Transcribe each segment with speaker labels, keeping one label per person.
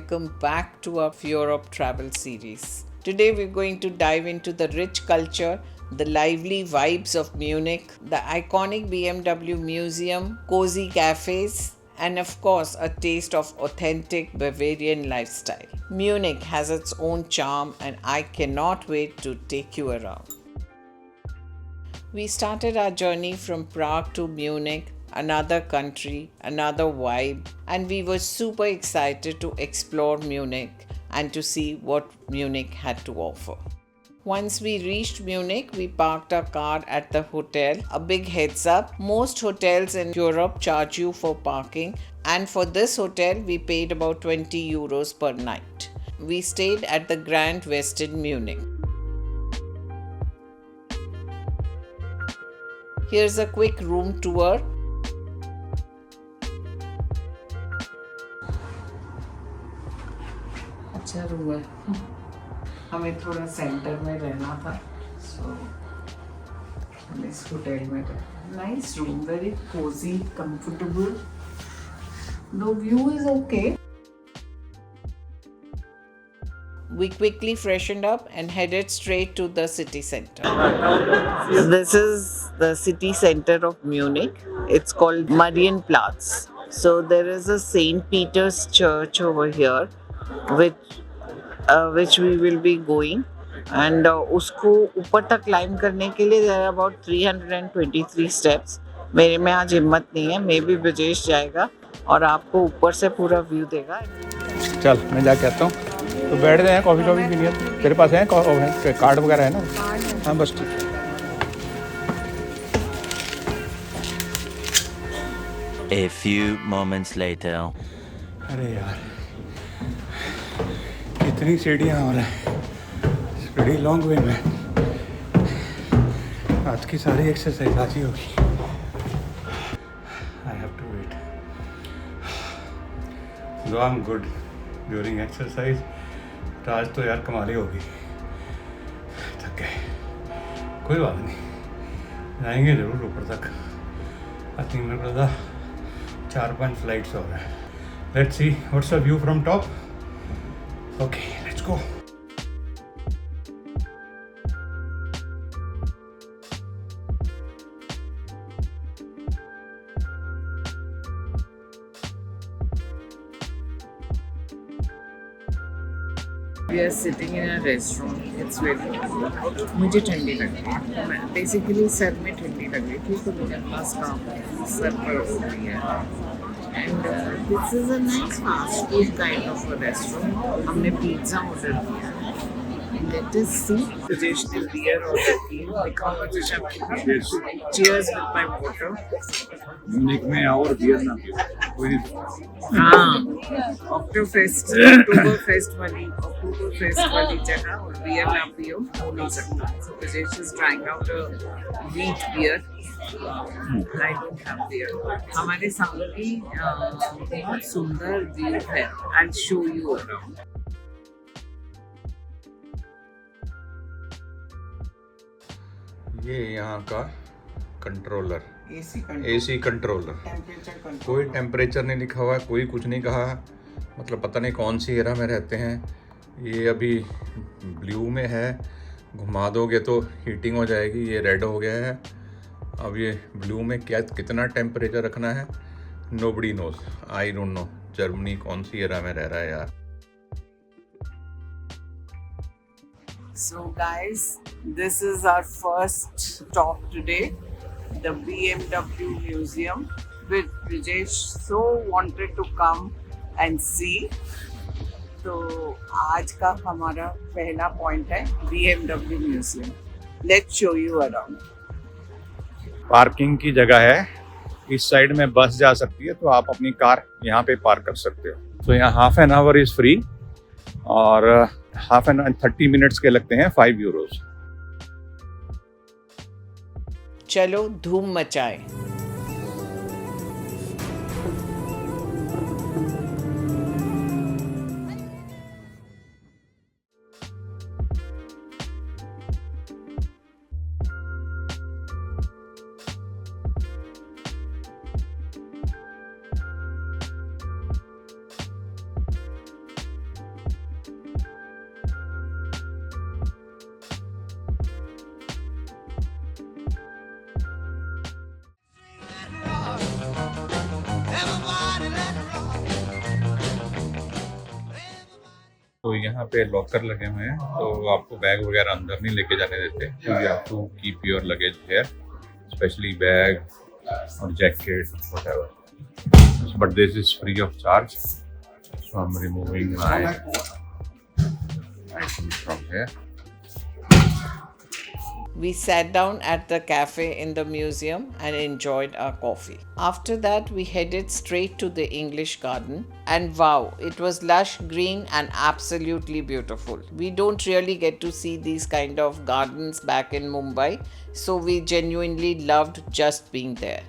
Speaker 1: welcome back to our Europe travel series. Today we're going to dive into the rich culture, the lively vibes of Munich, the iconic BMW Museum, cozy cafes, and of course a taste of authentic Bavarian lifestyle. Munich has its own charm and I cannot wait to take you around. We started our journey from Prague to Munich, another country, another vibe, and we were super excited to explore Munich and to see what Munich had to offer. Once we reached Munich, we parked our car at the hotel. A big heads up, most hotels in Europe charge you for parking, and for this hotel we paid about 20 euros per night. We stayed at the Grand Westin Munich. Here's a quick room tour. अच्छा room है, हमें थोड़ा centre में रहना था, so हम इस hotel में रहे. Nice room, very cozy, comfortable. The view is okay. We quickly freshened up and headed straight to the city center. This is the city center of Munich. It's called Marienplatz. So there is a St. Peter's Church over here, which we will be going. And उसको ऊपर तक climb करने के लिए there are about 323 steps. मेरे में आज हिम्मत नहीं है, मे भी ब्रजेश जाएगा और आपको ऊपर से पूरा व्यू देगा.
Speaker 2: चल मैं जाके आता हूँ. तो बैठ जाए, कॉफ़ी शॉफ़ी पीनी है. तेरे पास है कार्ड वगैरह है ना? हाँ बस ठीक है.
Speaker 3: A few moments later.
Speaker 2: अरे यार कितनी सीढ़ियाँ हो रहा है. pretty long way man. आज की सारी एक्सरसाइज आज ही होगी. I have to wait. So I'm good during exercise. तो आज तो यार कमाल ही होगी. थक गए. कोई बात नहीं, जाएंगे ज़रूर ऊपर तक. आई थिंक मेरे को 4-5 फ्लाइट्स हो रहा है. Let's see what's the view from top. Okay let's go.
Speaker 1: We are sitting in a restaurant. It's very cold. मुझे ठंडी लग रही है. बेसिकली सर में ठंडी लग रही थी तो मुझे पास काम सर पर हो गई है. And this is a nice fast food kind of a restaurant. हमने पिज्ज़ा ऑर्डर किया है. Let us see. Suggested beer order किया. Competition. Cheers with my water.
Speaker 2: Munich में और बियर ना पियो. कोई
Speaker 1: हाँ, ऑक्टोफेस्ट वाली जगह और बियर ना पियो हो नहीं सकता. So Rajesh is trying out a wheat beer. I don't have beer. हमारे सामने बहुत सुंदर व्यू है. I'll show you around.
Speaker 2: ये यहाँ का कंट्रोलर,
Speaker 1: एसी
Speaker 2: कंट्रोलर. कोई टेम्परेचर नहीं लिखा हुआ है, कोई कुछ नहीं कहा. मतलब पता नहीं कौन सी एरा में रहते हैं. ये अभी ब्लू में है, घुमा दोगे तो हीटिंग हो जाएगी. ये रेड हो गया है. अब ये ब्लू में क्या कितना टेम्परेचर रखना है nobody knows. I don't know Germany कौन सी एरा में रह रहा है यार.
Speaker 1: So guys, this is our first stop today, the BMW Museum, which Rajesh so wanted to come and see. तो आज का हमारा पहला पॉइंट है BMW Museum. Let's show you around.
Speaker 2: Parking की जगह है. इस साइड में बस जा सकती है, तो आप अपनी कार यहाँ पे पार्क कर सकते हो. तो यहाँ half an hour is free और हाफ एन 30 मिनट्स के लगते हैं 5 यूरोज.
Speaker 1: चलो धूम मचाए.
Speaker 2: तो यहाँ पे लॉकर लगे हुए हैं, तो आपको बैग वगैरह अंदर नहीं लेके जाने देते। You have to keep your luggage here, specially bag और jacket whatever, but this is free of charge. So I am removing my items from here.
Speaker 1: We sat down at the cafe in the museum and enjoyed our coffee. After that, we headed straight to the English garden, and wow, it was lush green and absolutely beautiful. We don't really get to see these kind of gardens back in Mumbai, so we genuinely loved just being there.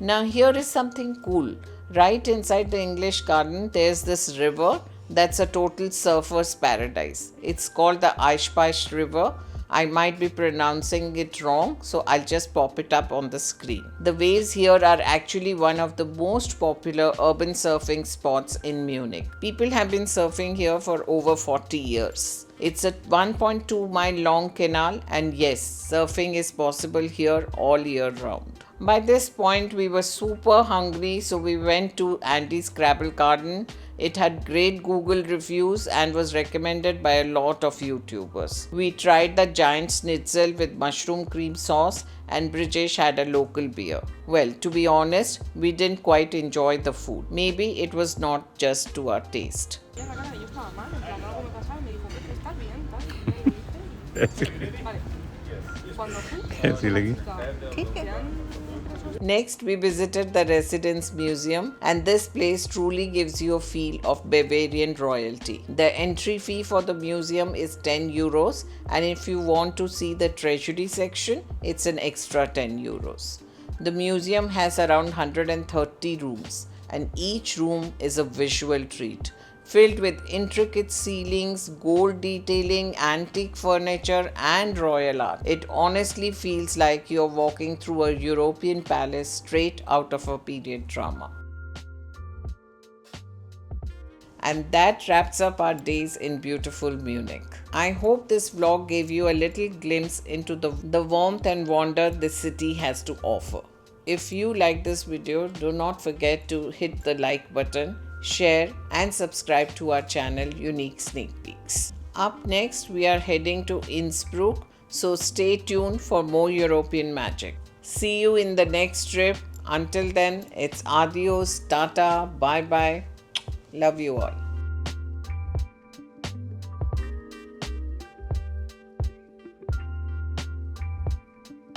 Speaker 1: Now, here is something cool. Right inside the English garden, there's this river that's a total surfer's paradise. It's called the Eisbach River. I might be pronouncing it wrong, so I'll just pop it up on the screen. The waves here are actually one of the most popular urban surfing spots in Munich. People have been surfing here for over 40 years. It's a 1.2 mile long canal, and yes, surfing is possible here all year round. By this point, we were super hungry, so we went to Andy's Scrabble Garden. It had great Google reviews and was recommended by a lot of YouTubers. We tried the giant schnitzel with mushroom cream sauce, and Brijesh had a local beer. Well, to be honest, we didn't quite enjoy the food. Maybe it was not just to our taste.
Speaker 2: कैसी लगी?
Speaker 1: Next, we visited the Residenz Museum, and this place truly gives you a feel of Bavarian royalty. The entry fee for the museum is 10 euros, and if you want to see the treasury section, it's an extra 10 euros. The museum has around 130 rooms, and each room is a visual treat. Filled with intricate ceilings, gold detailing, antique furniture, and royal art. It honestly feels like you're walking through a European palace straight out of a period drama. And that wraps up our days in beautiful Munich. I hope this vlog gave you a little glimpse into the warmth and wonder this city has to offer. If you like this video, do not forget to hit the like button, share, and subscribe to our channel Unique Sneak Peeks. Up next, we are heading to Innsbruck, so stay tuned for more European magic. See you in the next trip. Until then, it's adios, tata, bye bye. Love you all.